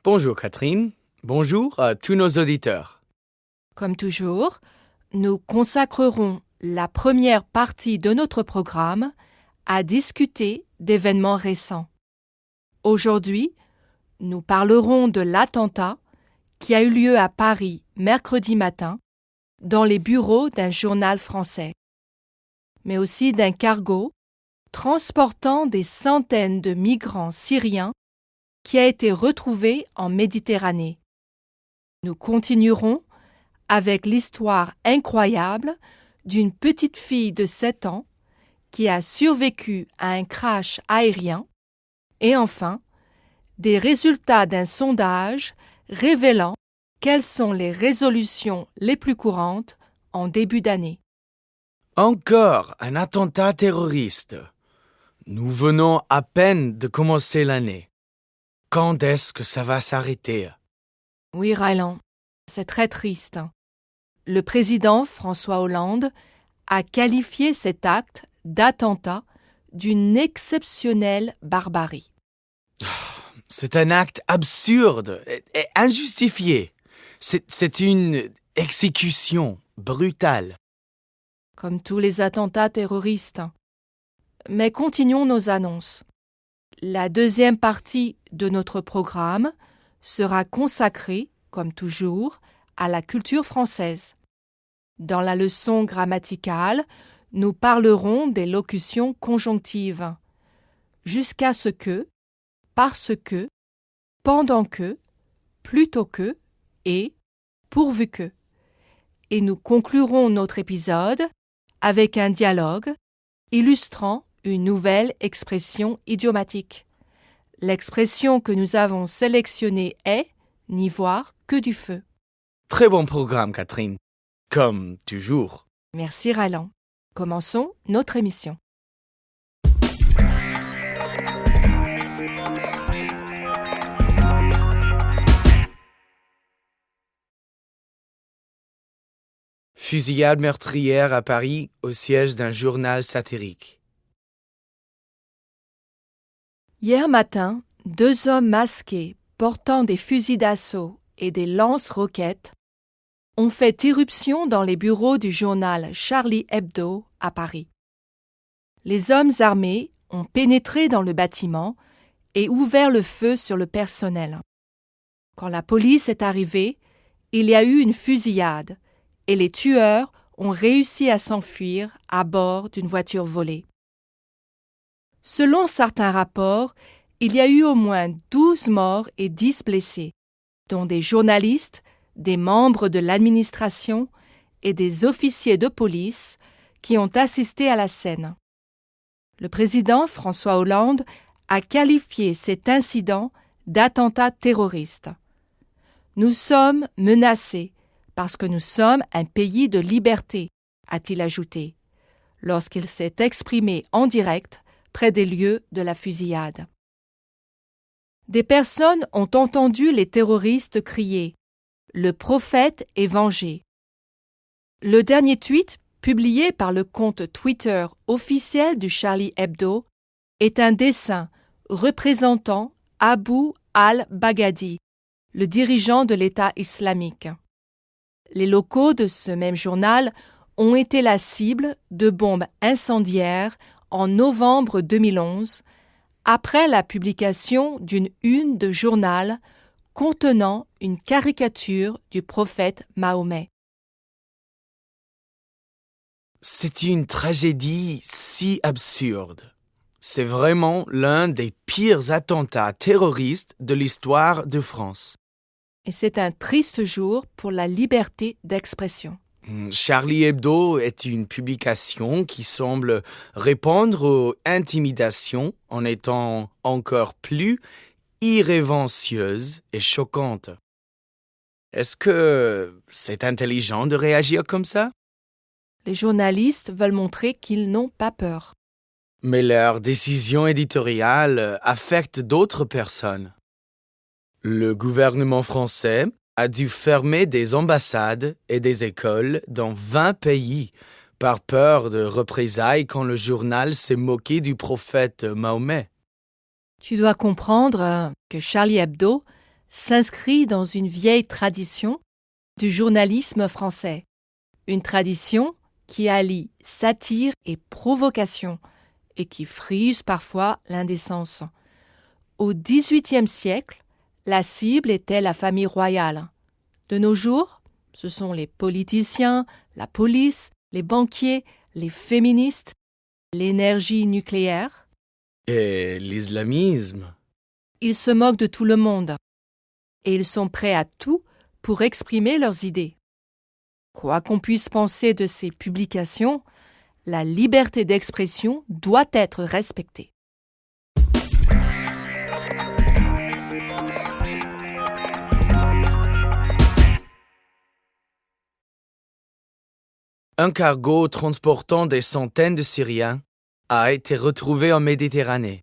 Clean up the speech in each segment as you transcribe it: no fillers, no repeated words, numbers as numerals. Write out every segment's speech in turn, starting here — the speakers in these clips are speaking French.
Bonjour Catherine, bonjour à tous nos auditeurs. Comme toujours, nous consacrerons la première partie de notre programme à discuter d'événements récents. Aujourd'hui, nous parlerons de l'attentat qui a eu lieu à Paris mercredi matin dans les bureaux d'un journal français, mais aussi d'un cargo transportant des centaines de migrants syriens qui a été retrouvé en Méditerranée. Nous continuerons avec l'histoire incroyable d'une petite fille de 7 ans qui a survécu à un crash aérien et enfin, des résultats d'un sondage révélant quelles sont les résolutions les plus courantes en début d'année. Encore un attentat terroriste. Nous venons à peine de commencer l'année. Quand est-ce que ça va s'arrêter? Oui, Rylan, c'est très triste. Le président François Hollande a qualifié cet acte d'attentat d'une exceptionnelle barbarie. C'est un acte absurde et injustifié. C'est une exécution brutale. Comme tous les attentats terroristes. Mais continuons nos annonces. La deuxième partie de notre programme sera consacrée, comme toujours, à la culture française. Dans la leçon grammaticale, nous parlerons des locutions conjonctives. Jusqu'à ce que, parce que, pendant que, plutôt que et pourvu que. Et nous conclurons notre épisode avec un dialogue illustrant une nouvelle expression idiomatique. L'expression que nous avons sélectionnée est « n'y voir que du feu ». Très bon programme, Catherine. Comme toujours. Merci Rylan. Commençons notre émission. Fusillade meurtrière à Paris au siège d'un journal satirique. Hier matin, 2 hommes masqués portant des fusils d'assaut et des lance-roquettes ont fait irruption dans les bureaux du journal Charlie Hebdo à Paris. Les hommes armés ont pénétré dans le bâtiment et ouvert le feu sur le personnel. Quand la police est arrivée, il y a eu une fusillade et les tueurs ont réussi à s'enfuir à bord d'une voiture volée. Selon certains rapports, il y a eu au moins 12 morts et 10 blessés, dont des journalistes, des membres de l'administration et des officiers de police qui ont assisté à la scène. Le président François Hollande a qualifié cet incident d'attentat terroriste. Nous sommes menacés parce que nous sommes un pays de liberté, a-t-il ajouté, lorsqu'il s'est exprimé en direct près des lieux de la fusillade. Des personnes ont entendu les terroristes crier « Le prophète est vengé ». Le dernier tweet, publié par le compte Twitter officiel du Charlie Hebdo, est un dessin représentant Abu al-Baghdadi, le dirigeant de l'État islamique. Les locaux de ce même journal ont été la cible de bombes incendiaires en novembre 2011, après la publication d'une une de journal contenant une caricature du prophète Mahomet. C'est une tragédie si absurde. C'est vraiment l'un des pires attentats terroristes de l'histoire de France. Et c'est un triste jour pour la liberté d'expression. Charlie Hebdo est une publication qui semble répondre aux intimidations en étant encore plus irrévérencieuse et choquante. Est-ce que c'est intelligent de réagir comme ça? Les journalistes veulent montrer qu'ils n'ont pas peur. Mais leur décision éditoriale affecte d'autres personnes. Le gouvernement français a dû fermer des ambassades et des écoles dans 20 pays par peur de représailles quand le journal s'est moqué du prophète Mahomet. Tu dois comprendre que Charlie Hebdo s'inscrit dans une vieille tradition du journalisme français, une tradition qui allie satire et provocation et qui frise parfois l'indécence. Au XVIIIe siècle, la cible était la famille royale. De nos jours, ce sont les politiciens, la police, les banquiers, les féministes, l'énergie nucléaire. Et l'islamisme? Ils se moquent de tout le monde et ils sont prêts à tout pour exprimer leurs idées. Quoi qu'on puisse penser de ces publications, la liberté d'expression doit être respectée. Un cargo transportant des centaines de Syriens a été retrouvé en Méditerranée.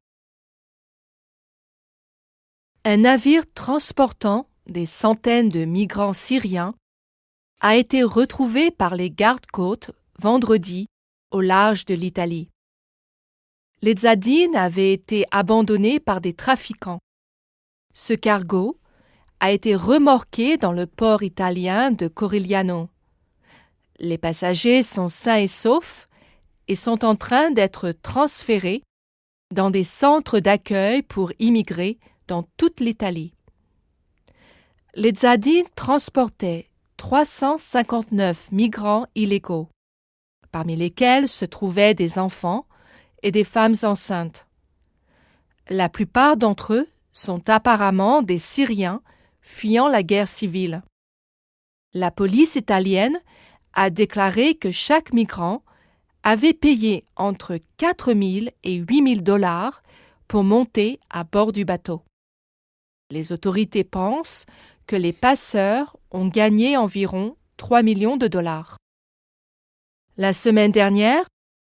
Un navire transportant des centaines de migrants syriens a été retrouvé par les gardes-côtes vendredi au large de l'Italie. Les Zadines avaient été abandonnés par des trafiquants. Ce cargo a été remorqué dans le port italien de Corigliano. Les passagers sont sains et saufs et sont en train d'être transférés dans des centres d'accueil pour immigrés dans toute l'Italie. Les Zadines transportaient 359 migrants illégaux, parmi lesquels se trouvaient des enfants et des femmes enceintes. La plupart d'entre eux sont apparemment des Syriens fuyant la guerre civile. La police italienne a déclaré que chaque migrant avait payé entre 4 000 et 8 000 $ pour monter à bord du bateau. Les autorités pensent que les passeurs ont gagné environ 3 millions de $. La semaine dernière,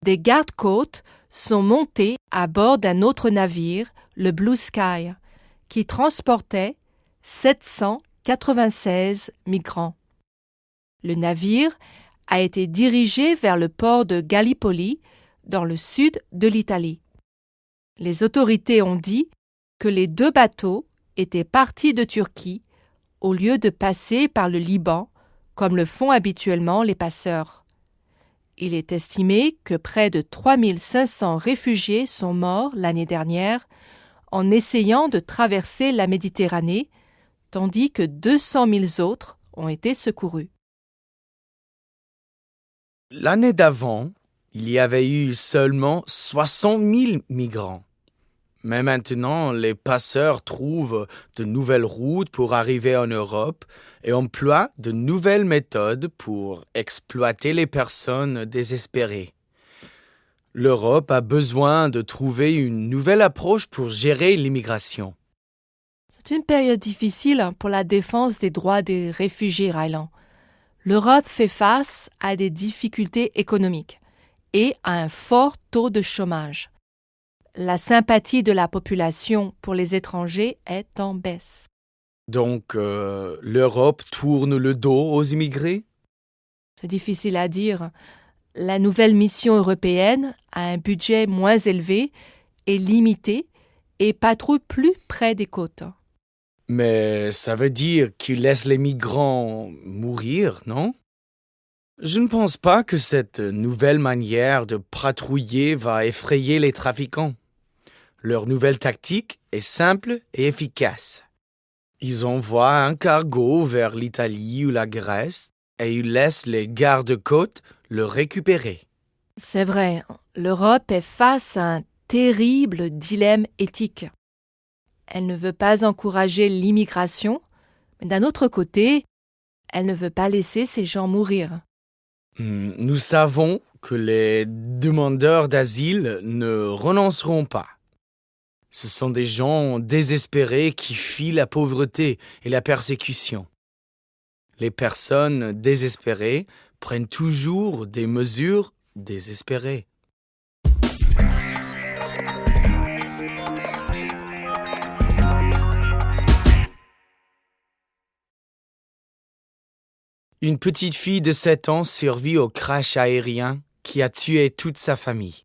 des gardes-côtes sont montés à bord d'un autre navire, le Blue Sky, qui transportait 796 migrants. Le navire a été dirigé vers le port de Gallipoli, dans le sud de l'Italie. Les autorités ont dit que les 2 bateaux étaient partis de Turquie au lieu de passer par le Liban, comme le font habituellement les passeurs. Il est estimé que près de 3 500 réfugiés sont morts l'année dernière en essayant de traverser la Méditerranée, tandis que 200 000 autres ont été secourus. L'année d'avant, il y avait eu seulement 60 000 migrants. Mais maintenant, les passeurs trouvent de nouvelles routes pour arriver en Europe et emploient de nouvelles méthodes pour exploiter les personnes désespérées. L'Europe a besoin de trouver une nouvelle approche pour gérer l'immigration. C'est une période difficile pour la défense des droits des réfugiés, Rylan. L'Europe fait face à des difficultés économiques et à un fort taux de chômage. La sympathie de la population pour les étrangers est en baisse. Donc, l'Europe tourne le dos aux immigrés? C'est difficile à dire. La nouvelle mission européenne a un budget moins élevé et limité et patrouille plus près des côtes. Mais ça veut dire qu'ils laissent les migrants mourir, non? Je ne pense pas que cette nouvelle manière de patrouiller va effrayer les trafiquants. Leur nouvelle tactique est simple et efficace. Ils envoient un cargo vers l'Italie ou la Grèce et ils laissent les gardes-côtes le récupérer. C'est vrai, l'Europe est face à un terrible dilemme éthique. Elle ne veut pas encourager l'immigration, mais d'un autre côté, elle ne veut pas laisser ces gens mourir. Nous savons que les demandeurs d'asile ne renonceront pas. Ce sont des gens désespérés qui fuient la pauvreté et la persécution. Les personnes désespérées prennent toujours des mesures désespérées. Une petite fille de 7 ans survit au crash aérien qui a tué toute sa famille.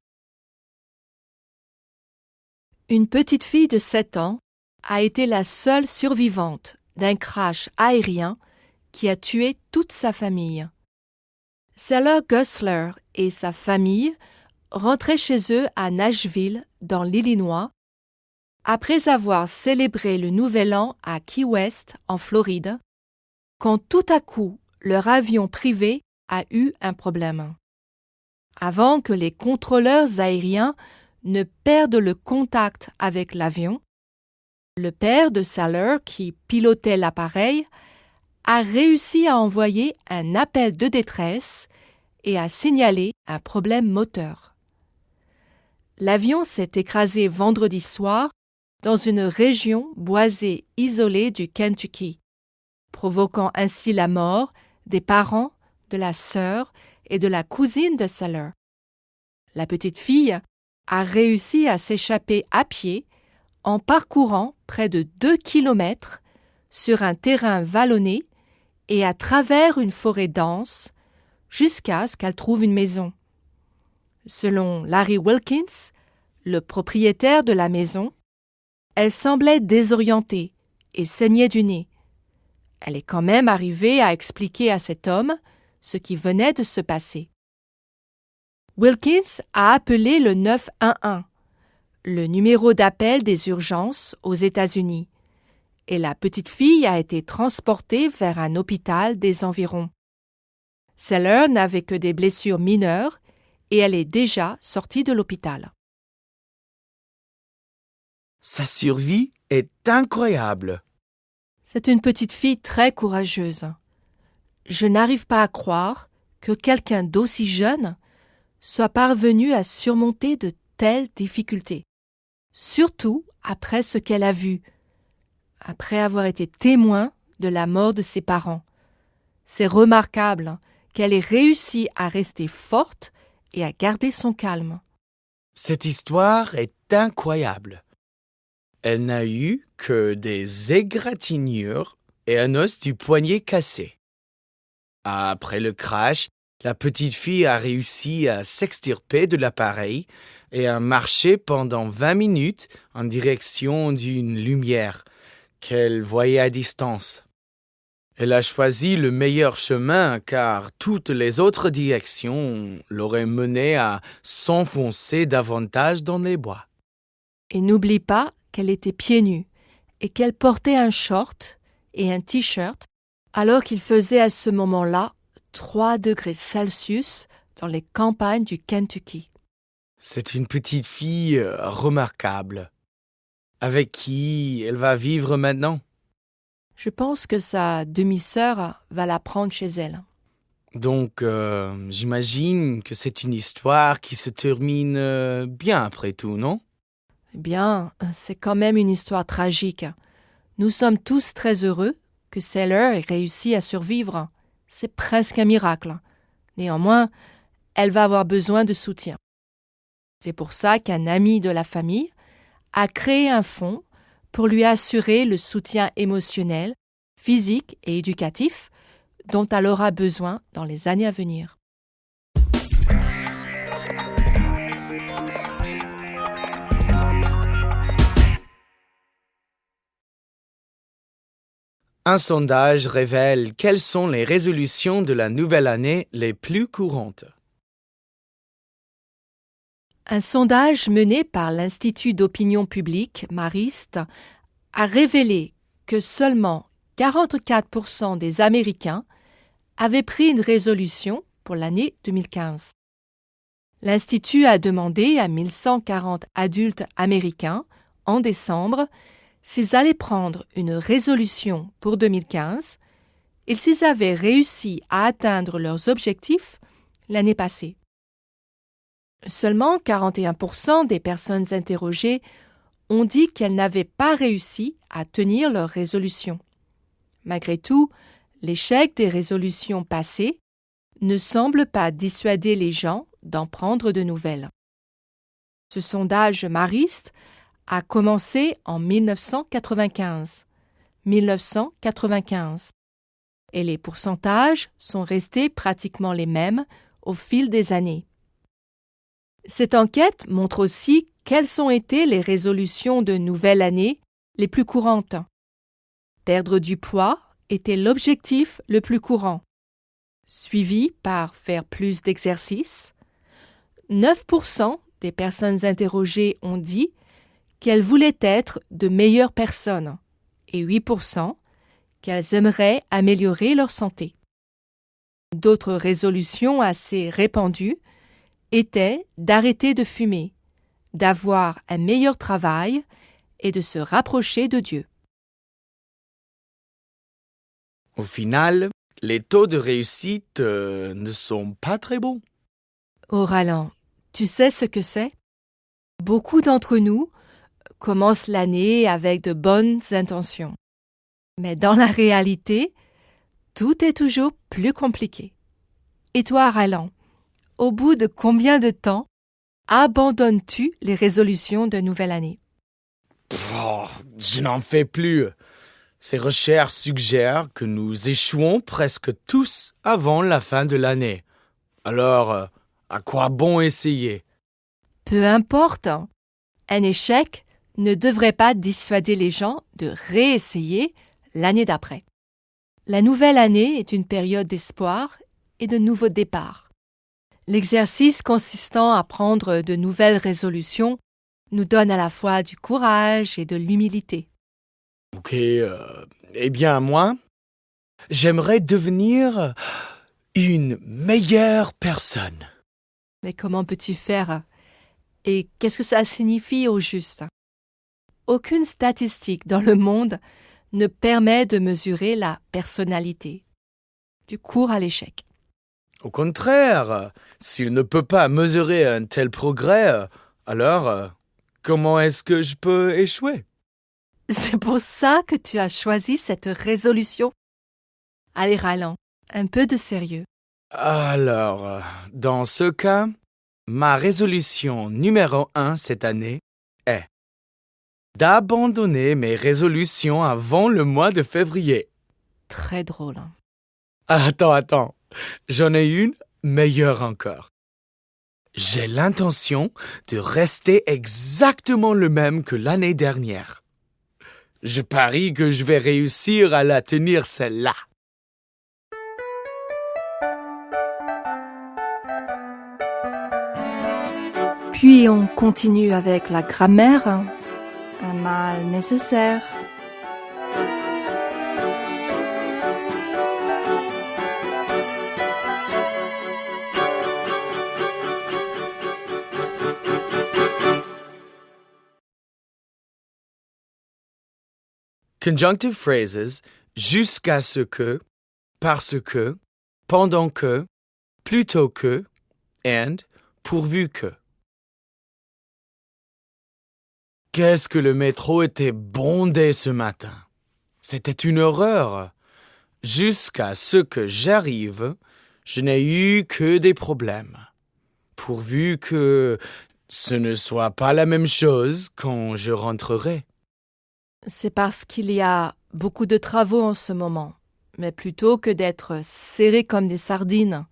Une petite fille de 7 ans a été la seule survivante d'un crash aérien qui a tué toute sa famille. Sellers Gosler et sa famille rentraient chez eux à Nashville, dans l'Illinois, après avoir célébré le Nouvel An à Key West, en Floride, quand tout à coup leur avion privé a eu un problème. Avant que les contrôleurs aériens ne perdent le contact avec l'avion, le père de Sellers, qui pilotait l'appareil, a réussi à envoyer un appel de détresse et à signaler un problème moteur. L'avion s'est écrasé vendredi soir dans une région boisée isolée du Kentucky, provoquant ainsi la mort des parents, de la sœur et de la cousine de Sellers. La petite fille a réussi à s'échapper à pied en parcourant près de 2 kilomètres sur un terrain vallonné et à travers une forêt dense jusqu'à ce qu'elle trouve une maison. Selon Larry Wilkins, le propriétaire de la maison, elle semblait désorientée et saignait du nez. Elle est quand même arrivée à expliquer à cet homme ce qui venait de se passer. Wilkins a appelé le 911, le numéro d'appel des urgences aux États-Unis, et la petite fille a été transportée vers un hôpital des environs. Sellers n'avait que des blessures mineures et elle est déjà sortie de l'hôpital. Sa survie est incroyable. C'est une petite fille très courageuse. Je n'arrive pas à croire que quelqu'un d'aussi jeune soit parvenu à surmonter de telles difficultés, surtout après ce qu'elle a vu, après avoir été témoin de la mort de ses parents. C'est remarquable qu'elle ait réussi à rester forte et à garder son calme. Cette histoire est incroyable. Elle n'a eu que des égratignures et un os du poignet cassé. Après le crash, la petite fille a réussi à s'extirper de l'appareil et a marché pendant 20 minutes en direction d'une lumière qu'elle voyait à distance. Elle a choisi le meilleur chemin car toutes les autres directions l'auraient menée à s'enfoncer davantage dans les bois. Et n'oublie pas qu'elle était pieds nus et qu'elle portait un short et un t-shirt alors qu'il faisait à ce moment-là 3 degrés Celsius dans les campagnes du Kentucky. C'est une petite fille remarquable, avec qui elle va vivre maintenant. Je pense que sa demi-sœur va la prendre chez elle. Donc, j'imagine que c'est une histoire qui se termine bien après tout, non? Eh bien, c'est quand même une histoire tragique. Nous sommes tous très heureux que Sellers ait réussi à survivre. C'est presque un miracle. Néanmoins, elle va avoir besoin de soutien. C'est pour ça qu'un ami de la famille a créé un fonds pour lui assurer le soutien émotionnel, physique et éducatif dont elle aura besoin dans les années à venir. Un sondage révèle quelles sont les résolutions de la nouvelle année les plus courantes. Un sondage mené par l'Institut d'opinion publique Marist a révélé que seulement 44% des Américains avaient pris une résolution pour l'année 2015. L'Institut a demandé à 1140 adultes américains, en décembre, s'ils allaient prendre une résolution pour 2015 et s'ils avaient réussi à atteindre leurs objectifs l'année passée. Seulement 41% des personnes interrogées ont dit qu'elles n'avaient pas réussi à tenir leur résolution. Malgré tout, l'échec des résolutions passées ne semble pas dissuader les gens d'en prendre de nouvelles. Ce sondage Marist a commencé en 1995. Et les pourcentages sont restés pratiquement les mêmes au fil des années. Cette enquête montre aussi quelles ont été les résolutions de nouvelle année les plus courantes. Perdre du poids était l'objectif le plus courant, suivi par faire plus d'exercices. 9% des personnes interrogées ont dit qu'elles voulaient être de meilleures personnes et 8% qu'elles aimeraient améliorer leur santé. D'autres résolutions assez répandues étaient d'arrêter de fumer, d'avoir un meilleur travail et de se rapprocher de Dieu. Au final, les taux de réussite ne sont pas très bons. Oh Roland, tu sais ce que c'est? Beaucoup d'entre nous commencent l'année avec de bonnes intentions. Mais dans la réalité, tout est toujours plus compliqué. Et toi, Roland, au bout de combien de temps abandonnes-tu les résolutions de nouvelle année? Je n'en fais plus. Ces recherches suggèrent que nous échouons presque tous avant la fin de l'année. Alors, à quoi bon essayer? Peu importe, un échec ne devrait pas dissuader les gens de réessayer l'année d'après. La nouvelle année est une période d'espoir et de nouveaux départs. L'exercice consistant à prendre de nouvelles résolutions nous donne à la fois du courage et de l'humilité. Ok, eh bien moi, j'aimerais devenir une meilleure personne. Mais comment peux-tu faire? Et qu'est-ce que ça signifie au juste? Aucune statistique dans le monde ne permet de mesurer la personnalité. Tu cours à l'échec. Au contraire, si on ne peut pas mesurer un tel progrès, alors comment est-ce que je peux échouer? C'est pour ça que tu as choisi cette résolution. Allez, Roland, un peu de sérieux. Alors, dans ce cas, ma résolution numéro 1 cette année est d'abandonner mes résolutions avant le mois de février. Très drôle. Attends, j'en ai une meilleure encore. J'ai l'intention de rester exactement le même que l'année dernière. Je parie que je vais réussir à la tenir celle-là. Puis on continue avec la grammaire. Un mal nécessaire. Conjunctive phrases jusqu'à ce que, parce que, pendant que, plutôt que, and, pourvu que. Qu'est-ce que le métro était bondé ce matin? C'était une horreur. Jusqu'à ce que j'arrive, je n'ai eu que des problèmes. Pourvu que ce ne soit pas la même chose quand je rentrerai. C'est parce qu'il y a beaucoup de travaux en ce moment. Mais plutôt que d'être serré comme des sardines,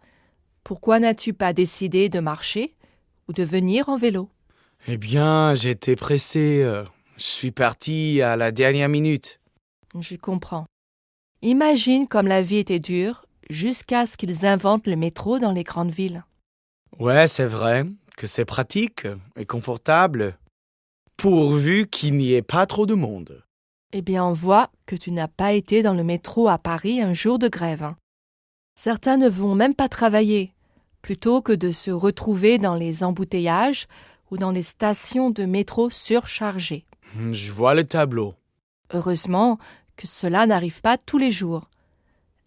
pourquoi n'as-tu pas décidé de marcher ou de venir en vélo? Eh bien, j'étais pressé. Je suis parti à la dernière minute. Je comprends. Imagine comme la vie était dure jusqu'à ce qu'ils inventent le métro dans les grandes villes. Ouais, c'est vrai que c'est pratique et confortable, pourvu qu'il n'y ait pas trop de monde. Eh bien, on voit que tu n'as pas été dans le métro à Paris un jour de grève. Certains ne vont même pas travailler, plutôt que de se retrouver dans les embouteillages ou dans des stations de métro surchargées. Je vois le tableau. Heureusement que cela n'arrive pas tous les jours.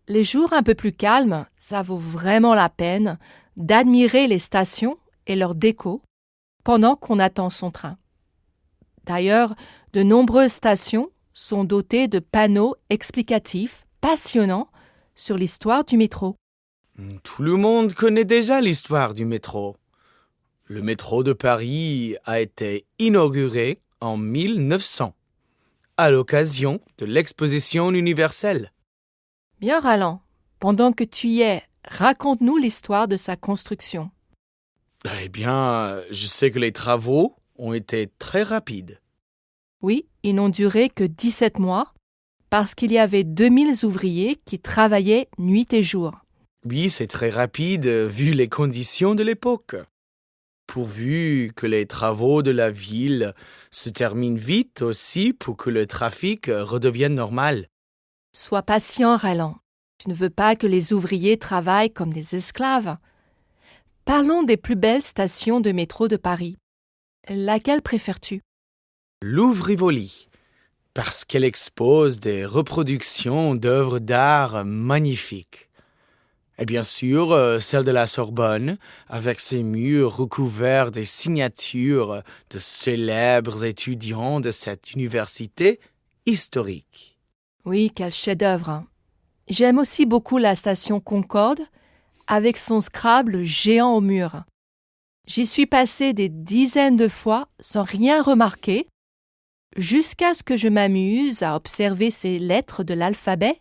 Les jours un peu plus calmes, ça vaut vraiment la peine d'admirer les stations et leurs décos pendant qu'on attend son train. D'ailleurs, de nombreuses stations sont dotées de panneaux explicatifs passionnants sur l'histoire du métro. Tout le monde connaît déjà l'histoire du métro. Le métro de Paris a été inauguré en 1900, à l'occasion de l'exposition universelle. Bien, Roland, pendant que tu y es, raconte-nous l'histoire de sa construction. Eh bien, je sais que les travaux ont été très rapides. Oui, ils n'ont duré que 17 mois, parce qu'il y avait 2000 ouvriers qui travaillaient nuit et jour. Oui, c'est très rapide vu les conditions de l'époque. Pourvu que les travaux de la ville se terminent vite aussi pour que le trafic redevienne normal. Sois patient, Raylan. Tu ne veux pas que les ouvriers travaillent comme des esclaves. Parlons des plus belles stations de métro de Paris. Laquelle préfères-tu? Louvre Rivoli, parce qu'elle expose des reproductions d'œuvres d'art magnifiques. Et bien sûr, celle de la Sorbonne, avec ses murs recouverts des signatures de célèbres étudiants de cette université historique. Oui, quel chef-d'œuvre. J'aime aussi beaucoup la station Concorde, avec son Scrabble géant au mur. J'y suis passée des dizaines de fois sans rien remarquer, jusqu'à ce que je m'amuse à observer ces lettres de l'alphabet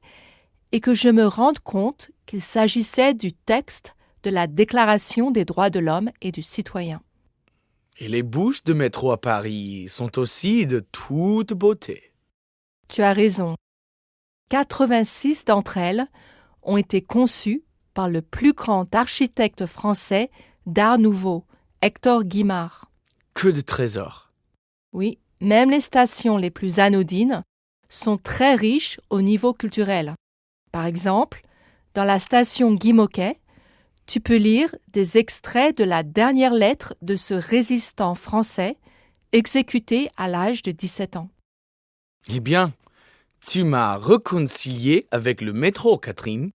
et que je me rende compte qu'il s'agissait du texte de la Déclaration des droits de l'homme et du citoyen. Et les bouches de métro à Paris sont aussi de toute beauté. Tu as raison. 86 d'entre elles ont été conçues par le plus grand architecte français d'Art Nouveau, Hector Guimard. Que de trésors! Oui, même les stations les plus anodines sont très riches au niveau culturel. Par exemple, dans la station Guy Môquet, tu peux lire des extraits de la dernière lettre de ce résistant français exécuté à l'âge de 17 ans. Eh bien, tu m'as réconcilié avec le métro, Catherine.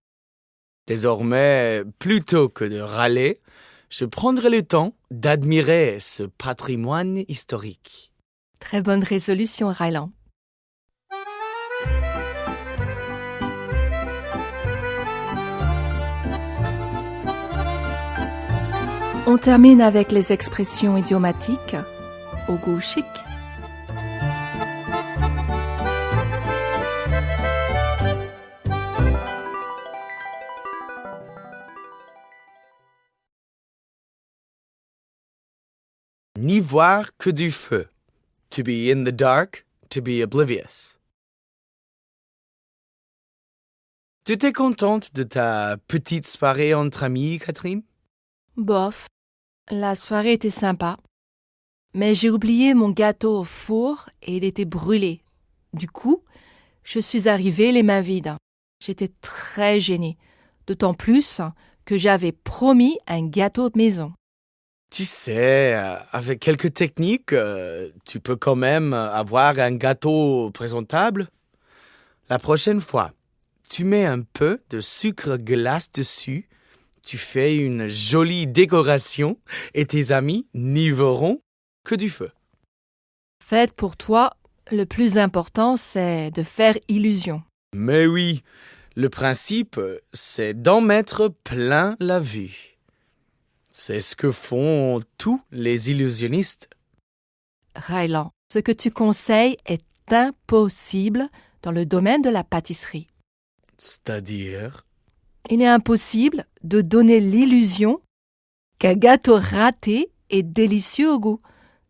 Désormais, plutôt que de râler, je prendrai le temps d'admirer ce patrimoine historique. Très bonne résolution, Raylan. On termine avec les expressions idiomatiques au goût chic. N'y voir que du feu. To be in the dark, to be oblivious. Tu étais contente de ta petite soirée entre amis, Catherine? Bof, la soirée était sympa. Mais j'ai oublié mon gâteau au four et il était brûlé. Du coup, je suis arrivée les mains vides. J'étais très gênée, d'autant plus que j'avais promis un gâteau de maison. Tu sais, avec quelques techniques, tu peux quand même avoir un gâteau présentable. La prochaine fois, tu mets un peu de sucre glace dessus, tu fais une jolie décoration et tes amis n'y verront que du feu. Faites pour toi, le plus important, c'est de faire illusion. Mais oui, le principe, c'est d'en mettre plein la vue. C'est ce que font tous les illusionnistes. Raylan, ce que tu conseilles est impossible dans le domaine de la pâtisserie. C'est-à-dire? Il est impossible de donner l'illusion qu'un gâteau raté est délicieux au goût.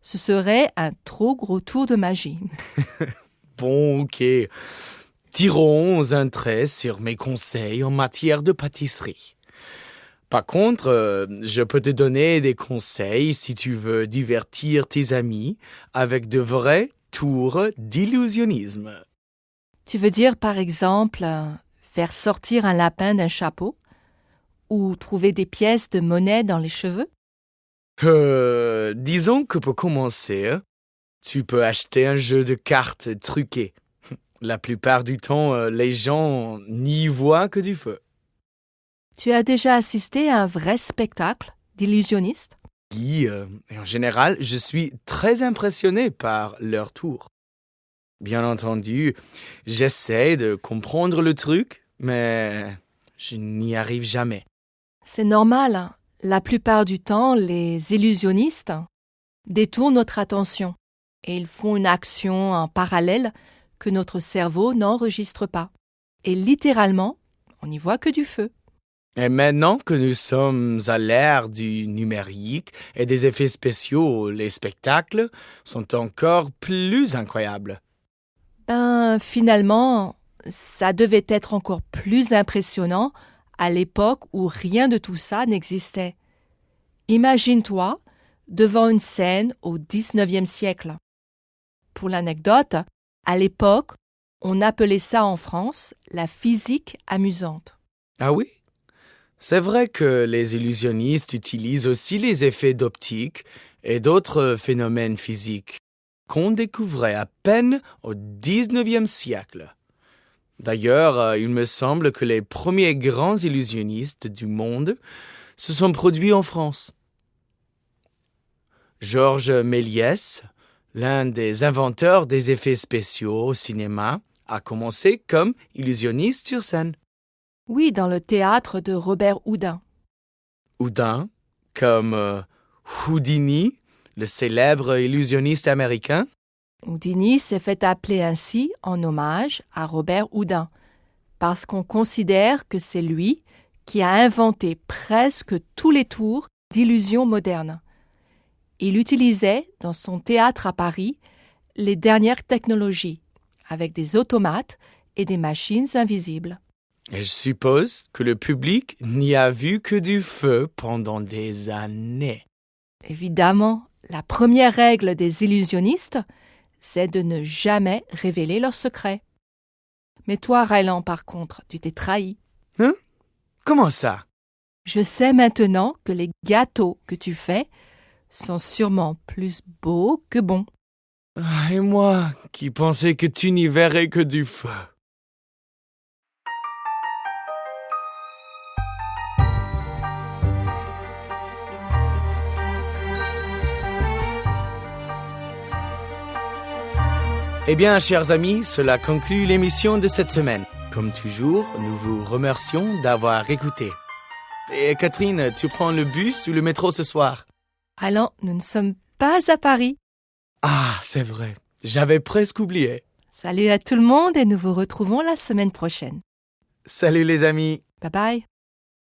Ce serait un trop gros tour de magie. Bon, ok. Tirons un trait sur mes conseils en matière de pâtisserie. Par contre, je peux te donner des conseils si tu veux divertir tes amis avec de vrais tours d'illusionnisme. Tu veux dire, par exemple, faire sortir un lapin d'un chapeau ou trouver des pièces de monnaie dans les cheveux? Disons que pour commencer, tu peux acheter un jeu de cartes truqué. La plupart du temps, les gens n'y voient que du feu. Tu as déjà assisté à un vrai spectacle d'illusionnistes? Oui, et en général, je suis très impressionné par leur tour. Bien entendu, j'essaie de comprendre le truc, mais je n'y arrive jamais. C'est normal. La plupart du temps, les illusionnistes détournent notre attention et ils font une action en parallèle que notre cerveau n'enregistre pas. Et littéralement, on n'y voit que du feu. Et maintenant que nous sommes à l'ère du numérique et des effets spéciaux, les spectacles sont encore plus incroyables. Finalement, ça devait être encore plus impressionnant à l'époque où rien de tout ça n'existait. Imagine-toi devant une scène au XIXe siècle. Pour l'anecdote, à l'époque, on appelait ça en France la physique amusante. Ah oui? C'est vrai que les illusionnistes utilisent aussi les effets d'optique et d'autres phénomènes physiques qu'on découvrait à peine au XIXe siècle. D'ailleurs, il me semble que les premiers grands illusionnistes du monde se sont produits en France. Georges Méliès, l'un des inventeurs des effets spéciaux au cinéma, a commencé comme illusionniste sur scène. Oui, dans le théâtre de Robert Houdin. Houdin, comme Houdini, le célèbre illusionniste américain. Houdini s'est fait appeler ainsi en hommage à Robert Houdin, parce qu'on considère que c'est lui qui a inventé presque tous les tours d'illusion moderne. Il utilisait, dans son théâtre à Paris, les dernières technologies, avec des automates et des machines invisibles. Et je suppose que le public n'y a vu que du feu pendant des années. Évidemment, la première règle des illusionnistes, c'est de ne jamais révéler leurs secrets. Mais toi, Ryland, par contre, tu t'es trahi. Hein? Comment ça? Je sais maintenant que les gâteaux que tu fais sont sûrement plus beaux que bons. Ah, et moi, qui pensais que tu n'y verrais que du feu. Eh bien, chers amis, cela conclut l'émission de cette semaine. Comme toujours, nous vous remercions d'avoir écouté. Et Catherine, tu prends le bus ou le métro ce soir? Allons, nous ne sommes pas à Paris. Ah, c'est vrai. J'avais presque oublié. Salut à tout le monde et nous vous retrouvons la semaine prochaine. Salut les amis. Bye bye.